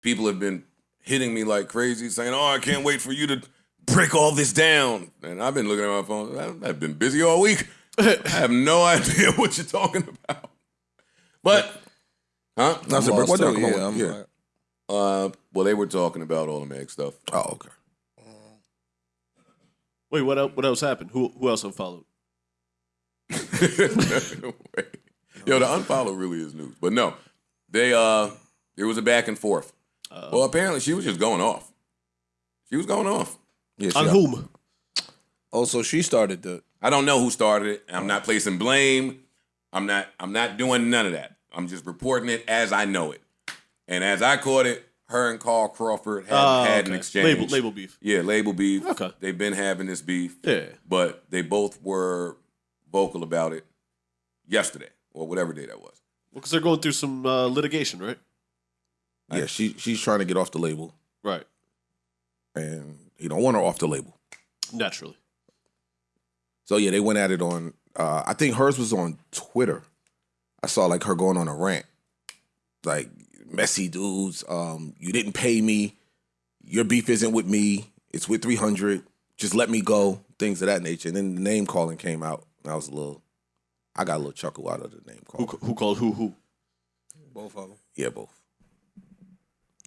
people have been hitting me like crazy, saying, "Oh, I can't wait for you to break all this down." And I've been looking at my phone. I've been busy all week. I have no idea what you're talking about. But, huh? That's What too, yeah. Well, they were talking about all the Meg stuff. Oh, okay. Wait, what else happened? Who else unfollowed? Yo, the unfollow really is news. But no, there was a back and forth. Well, apparently she was just going off. She was going off. Yeah, On whom? Oh, so she started the. I don't know who started it. I'm not placing blame. I'm not doing none of that. I'm just reporting it as I know it. And as I caught it, her and Carl Crawford had an exchange. Label beef. Yeah, label beef. Okay. They've been having this beef. Yeah. But they both were vocal about it yesterday or whatever day that was. Well, because they're going through some litigation, right? Yeah, she's trying to get off the label, Right. and he don't want her off the label. Naturally. So yeah, they went at it on. I think hers was on Twitter. I saw like her going on a rant, like messy dudes. You didn't pay me. Your beef isn't with me. It's with 300. Just let me go. Things of that nature. And then the name calling came out. And I got a little chuckle out of the name calling. Who called who? Both of them. Yeah, both.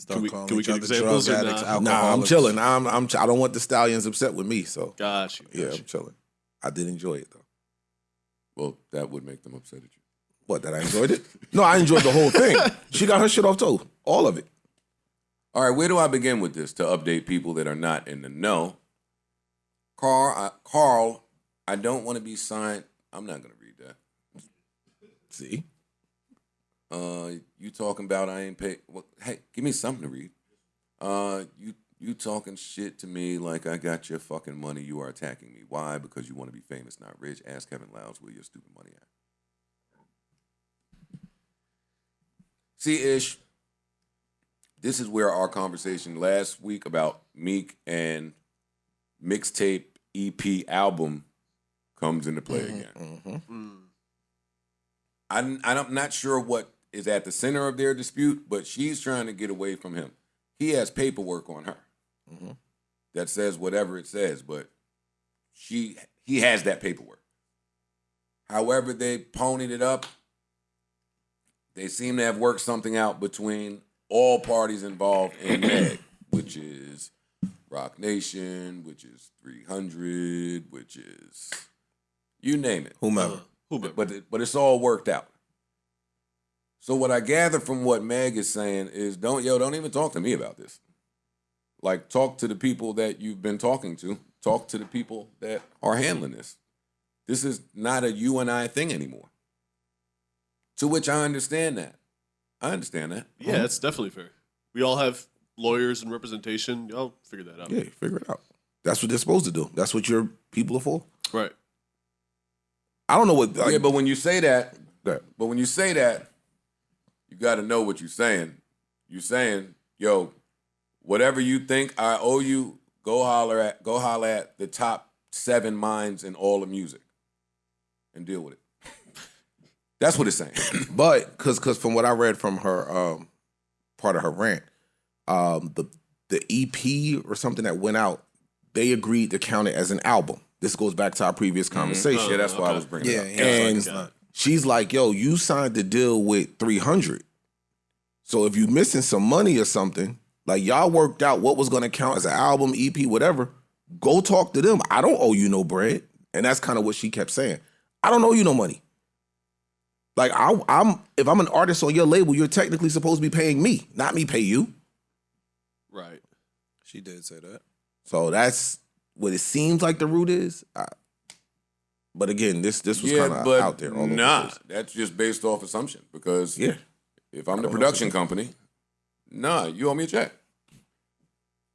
Can we get other examples drug or addicts, nah? Nah, I'm alcoholics. chilling. I don't want the Stallions upset with me. So Got you. yeah, I'm chilling. I did enjoy it though. Well, that would make them upset at you. What, that I enjoyed it? No, I enjoyed the whole thing. She got her shit off too. All of it. All right, where do I begin with this to update people that are not in the know? Carl, I don't want to be signed. I'm not going to read that. See? You talking about I ain't paid. Well, hey, give me something to read. You talking shit to me like I got your fucking money. You are attacking me. Why? Because you want to be famous, not rich. Ask Kevin Lowndes where your stupid money at. See, Ish, this is where our conversation last week about Meek and mixtape EP album comes into play again. I'm not sure what is at the center of their dispute, but she's trying to get away from him. He has paperwork on her that says whatever it says, but he has that paperwork. However they ponied it up, they seem to have worked something out between all parties involved in Meg, which is Rock Nation, which is 300, which is you name it. Whomever. But it's all worked out. So what I gather from what Meg is saying is don't even talk to me about this. Like, talk to the people that you've been talking to. Talk to the people that are handling this. This is not a you and I thing anymore. To which I understand that. Yeah, that's definitely fair. We all have lawyers and representation. Y'all figure that out. Yeah, figure it out. That's what they're supposed to do. That's what your people are for. Right. I don't know what. Yeah, but when you say that, you got to know what you're saying. You're saying, yo, whatever you think I owe you, go holler at the top 7 minds in all of music and deal with it. That's what it's saying. But because from what I read from her part of her rant, the EP or something that went out, they agreed to count it as an album. This goes back to our previous conversation. Yeah, that's why I was bringing it up. And she's like, yo, you signed the deal with 300. So if you missing some money or something, like y'all worked out what was going to count as an album, EP, whatever, go talk to them. I don't owe you no bread. And that's kind of what she kept saying. I don't owe you no money. Like, if I'm an artist on your label, you're technically supposed to be paying me, not me pay you. Right. She did say that. So that's what it seems like the root is. But again, this was kind of out there. All over the place. That's just based off assumption. Because Yeah. if I'm the production company, you owe me a check.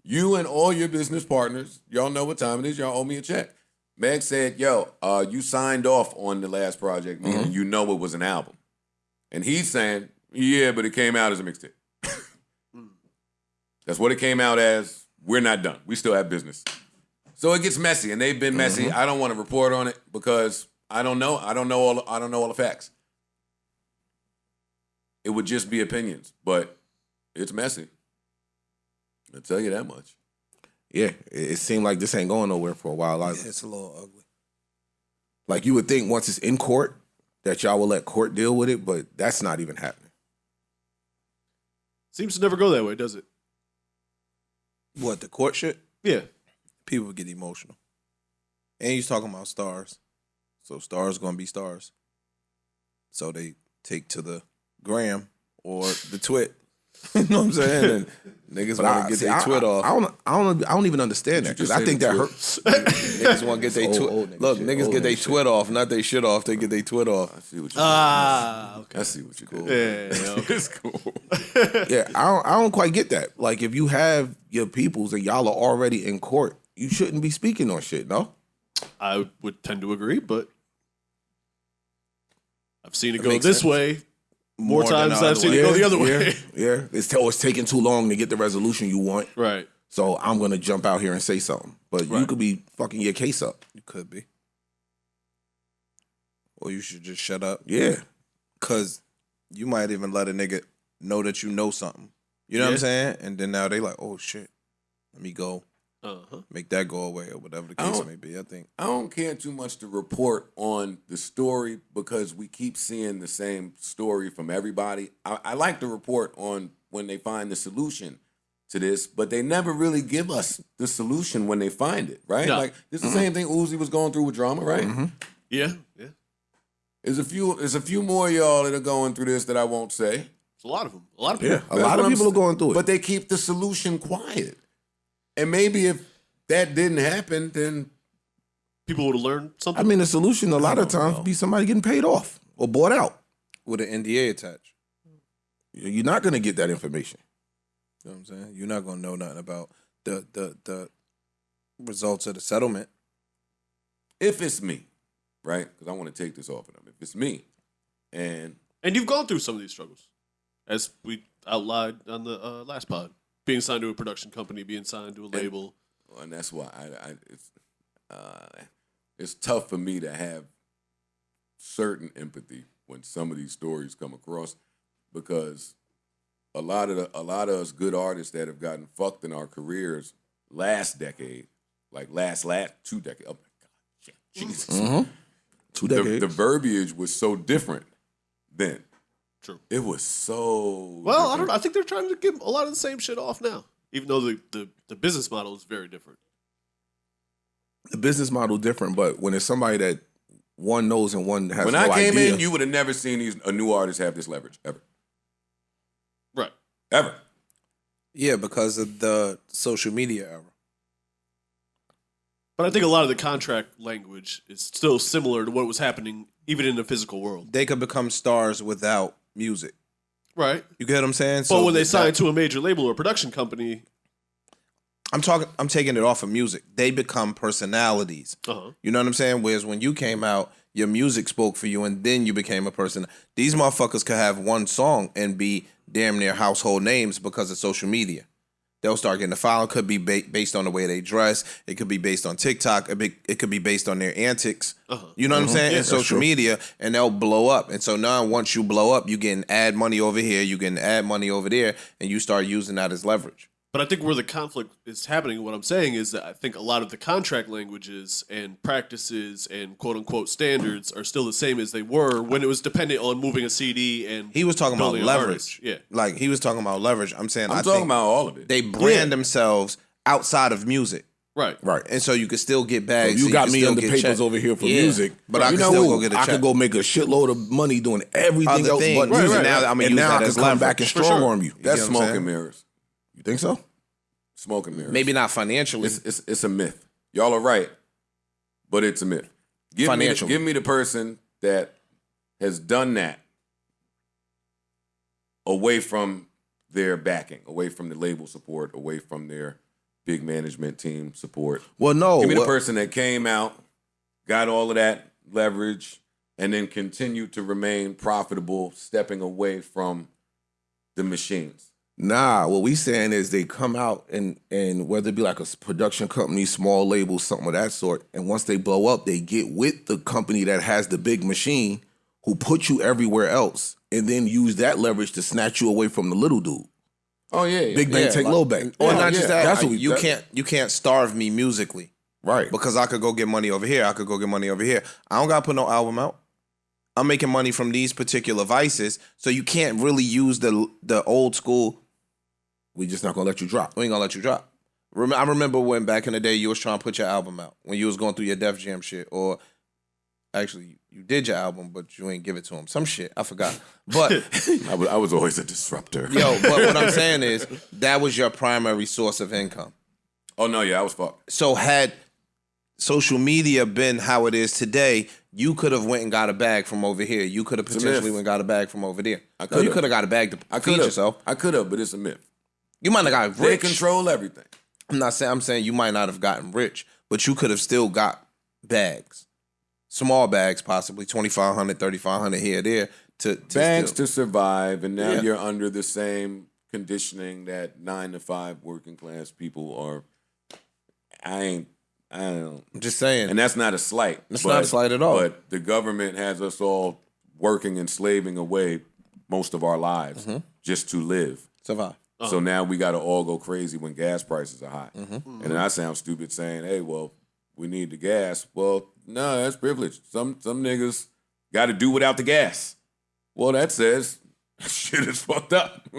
You and all your business partners, y'all know what time it is. Y'all owe me a check. Meg said, yo, you signed off on the last project, meaning you know it was an album. And he's saying, yeah, but it came out as a mixtape. That's what it came out as. We're not done. We still have business. So it gets messy, and they've been messy. I don't want to report on it because I don't know. I don't know all the facts. It would just be opinions, but it's messy. I'll tell you that much. Yeah, it seemed like this ain't going nowhere for a while either. It's a little ugly. Like you would think once it's in court that y'all will let court deal with it, but that's not even happening. Seems to never go that way, does it? What, the court shit? Yeah. People get emotional. And he's talking about stars. So stars gonna be stars. So they take to the gram or the twit. You know what I'm saying? And niggas want to get their twit off. I don't even understand that because I think that hurts. Niggas want to get their old twit. nigga Look, shit, niggas old get their nigga twit off, not their shit off. They get their twit off. I see what you Okay. I see what you did. Yeah, okay. It's cool. Yeah, I don't quite get that. Like if you have your peoples and y'all are already in court, you shouldn't be speaking on shit, no? I would tend to agree, but I've seen it go makes this sense. way more More times than than I've the seen other it go way. the other way. Yeah. It's taking too long to get the resolution you want. Right. So I'm gonna jump out here and say something. But you Right. could be fucking your case up. You could be. Or you should just shut up. Yeah. Because you might even let a nigga know that you know something. You know what I'm Yeah. saying? And then now they like, oh shit, let me go Uh-huh. make that go away or whatever the I case don't- may be. I think. I don't care too much to report on the story because we keep seeing the same story from everybody. I like to report on when they find the solution to this, but they never really give us the solution when they find it, right? No. Like it's the same thing Uzi was going through with drama, right? Yeah. Yeah. There's a few more of y'all that are going through this that I won't say. It's a lot of them. A lot of people. Yeah. A That's lot what of I'm people are saying. going through it. But they keep the solution quiet. And maybe if that didn't happen, then People would have learned something. I mean the solution a lot of don't times know. be somebody getting paid off or bought out. With an NDA attached. You're not gonna get that information. You know what I'm saying? You're not gonna know nothing about the results of the settlement. if it's me, right? Because I want to take this off of them. If it's me, and And you've gone through some of these struggles, as we outlined on the last pod. Being signed to a production company, being signed to a label. and that's why it's tough for me to have certain empathy when some of these stories come across, because a lot of us good artists that have gotten fucked in our careers last decade, like last 2 decades. Oh my God, shit, Jesus. 2 The, decades. the verbiage was so different then. True. It was so Well, I different. don't know. I think they're trying to get a lot of the same shit off now, even though the business model is very different. The business model different, but when it's somebody that one knows and one has When no I came idea, in, you would have never seen a new artist have this leverage ever, Right. ever. Yeah, because of the social media era. But I think a lot of the contract language is still similar to what was happening even in the physical world. They could become stars without music. Right. You get what I'm saying? But when they that- sign to a major label or production company, I'm taking it off of music. They become personalities. uh-huh. You know what I'm saying? Whereas when you came out, your music spoke for you and then you became a person. These motherfuckers could have one song and be damn near household names because of social media. They'll start getting the following. Could be based on the way they dress. It could be based on TikTok. It could be based on their antics. Uh-huh. You know what I'm saying? Yeah, In social media, and they'll blow up. And so now once you blow up, you getting ad money over here, you getting ad money over there, and you start using that as leverage. But I think where the conflict is happening, what I'm saying is that I think a lot of the contract languages and practices and quote unquote standards are still the same as they were when it was dependent on moving a CD and He was talking about building an leverage. artist. Yeah. Like he was talking about leverage. I'm saying I'm I talking think about all of it. they brand themselves outside of music. Right. right? And so you can still get bags. You so got can me still under get papers checked. over here for Yeah. music, But I you can know still what? go get a I check. could go make a shitload of money doing everything Other else things. but Right, music. right. Now I'm gonna and use now that I as can come back leverage. and For strong sure. arm you. That's You know what I'm smoke and saying? mirrors. You think so? Smoke and mirrors. Maybe not financially. It's a myth. Y'all are right, but it's a myth. Financially. Give me the person that has done that away from their backing, away from the label support, away from their big management team support. Well, no. Give me the well, person that came out, got all of that leverage, and then continued to remain profitable, stepping away from the machines. Nah, what we saying is they come out and whether it be like a production company, small label, something of that sort, and once they blow up, they get with the company that has the big machine who put you everywhere else and then use that leverage to snatch you away from the little dude. Oh yeah. Big Bank take Lil Bank. Or Yeah, not just that. That's Like, what you can't starve me musically. Right. Because I could go get money over here. I could go get money over here. I don't got to put no album out. I'm making money from these particular vices. So you can't really use the old school. We just not gonna let you drop. We ain't gonna let you drop. I remember when back in the day you was trying to put your album out. When you was going through your Def Jam shit. Or actually you did your album, but you ain't give it to him. Some shit. I forgot. But I was always a disruptor. yo, but what I'm saying is that was your primary source of income. Oh no, yeah, I was fucked. So had social media been how it is today, you could have went and got a bag from over here. You could have potentially went and got a bag from over there. No, you could have got a bag to feed yourself. I could have, but it's a myth. You might not got rich. They control everything. I'm saying you might not have gotten rich, but you could have still got bags. Small bags, possibly 2,500, 3,500 here or there. Bags to survive, and now you're under the same conditioning that 9 to 5 working class people are. I don't know. I'm just saying. And that's not a slight. It's not a slight at all. But the government has us all working and slaving away most of our lives just to live. Survive. So now we got to all go crazy when gas prices are high. And then I sound stupid saying, hey, well, we need the gas. Well, no, that's privilege. Some niggas got to do without the gas. Well, that says shit is fucked up.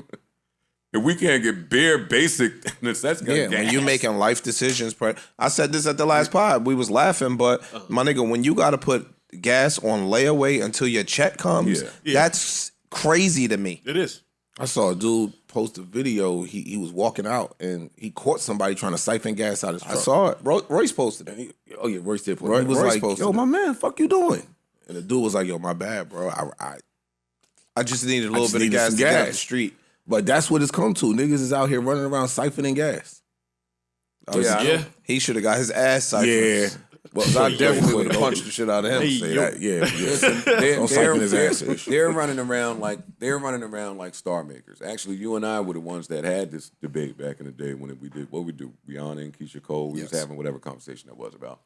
If we can't get bare basic, that's gas. When you making life decisions. I said this at the last pod. We was laughing, but my nigga, when you got to put gas on layaway until your check comes, that's crazy to me. It is. I saw a dude post a video. He was walking out and he caught somebody trying to siphon gas out his truck. I saw it. Royce posted it. Royce did post it. He was Royce like, posted yo, it. my man, fuck you doing? And the dude was like, yo, my bad, bro. I just needed a little just bit of needed gas some to get gas. the street. But that's what it's come to. Niggas is out here running around siphoning gas. Oh yeah. He should have got his ass siphoned. Yeah. Well, I definitely would have punched the shit out of him. Say that. Yeah. Listen, Don't siphon his ass. they're running around like star makers. Actually, you and I were the ones that had this debate back in the day when we did Rihanna and Keisha Cole. We was having whatever conversation that was about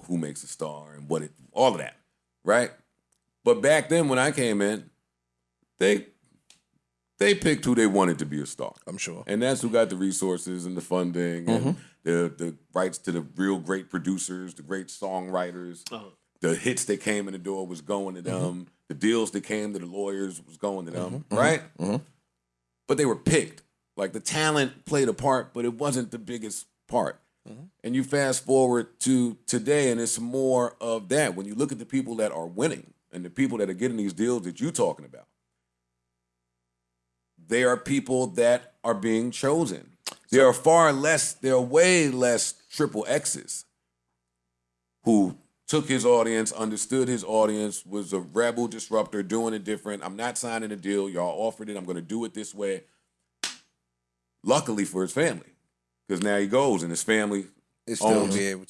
who makes a star and all of that, right? But back then when I came in, they picked who they wanted to be a star. I'm sure. And that's who got the resources and the funding and the rights to the real great producers, the great songwriters. The hits that came in the door was going to them. The deals that came to the lawyers was going to them, right? But they were picked. Like the talent played a part, but it wasn't the biggest part. And you fast forward to today, and it's more of that. When you look at the people that are winning and the people that are getting these deals that you're talking about, they are people that are being chosen. There are way less triple X's who took his audience, understood his audience, was a rebel disruptor, doing it different. I'm not signing a deal. Y'all offered it. I'm going to do it this way. Luckily for his family, because now he goes and his family owns his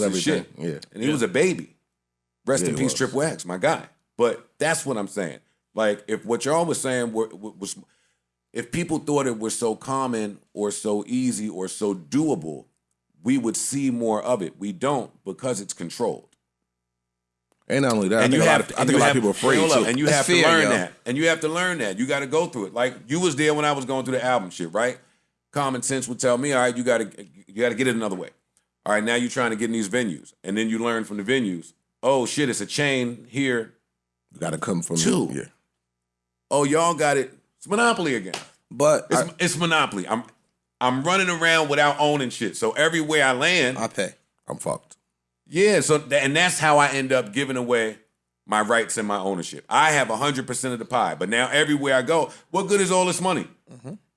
everything. shit. Yeah. And he was a baby. Rest in he peace, was. Triple X, my guy. But that's what I'm saying. Like, if what y'all was saying was if people thought it was so common or so easy or so doable, we would see more of it. We don't, because it's controlled. And not only that, I think a lot of people are afraid too. And you have to learn that. And you have to learn that. You got to go through it. Like, you was there when I was going through the album shit, right? Common sense would tell me, all right, you got to get it another way. All right, now you're trying to get in these venues. And then you learn from the venues, oh, shit, it's a chain here. You got to come from Two. Yeah. Oh, y'all got it. It's Monopoly again. But It's Monopoly. I'm running around without owning shit. So everywhere I land, I pay. I'm fucked. yeah. So and that's how I end up giving away my rights and my ownership. I have 100% of the pie. But now everywhere I go, what good is all this money?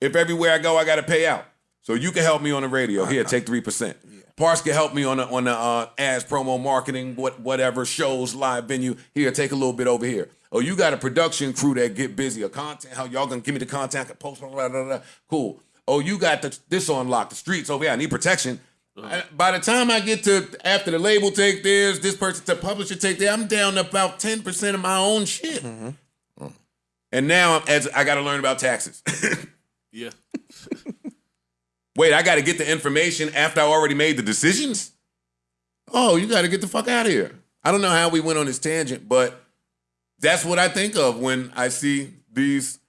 If everywhere I go, I got to pay out. So you can help me on the radio. Here, take 3%. Parks can help me on the ads, promo, marketing, whatever, shows, live venue. Here, take a little bit over here. Oh, you got a production crew that get busy. A content, how y'all gonna give me the content? I can post, blah, blah, blah, blah. Cool. Oh, you got this on lock. The streets over here. I need protection. By the time I get to after the label take theirs, this person, the publisher take theirs, I'm down to about 10% of my own shit. And now I got to learn about taxes. Yeah. Wait, I got to get the information after I already made the decisions? Oh, you got to get the fuck out of here. I don't know how we went on this tangent, but that's what I think of when I see these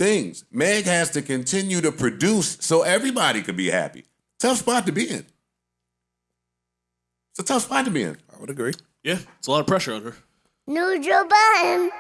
things. Meg has to continue to produce so everybody could be happy. Tough spot to be in. It's a tough spot to be in. I would agree. Yeah, it's a lot of pressure on her. New Joe Budden.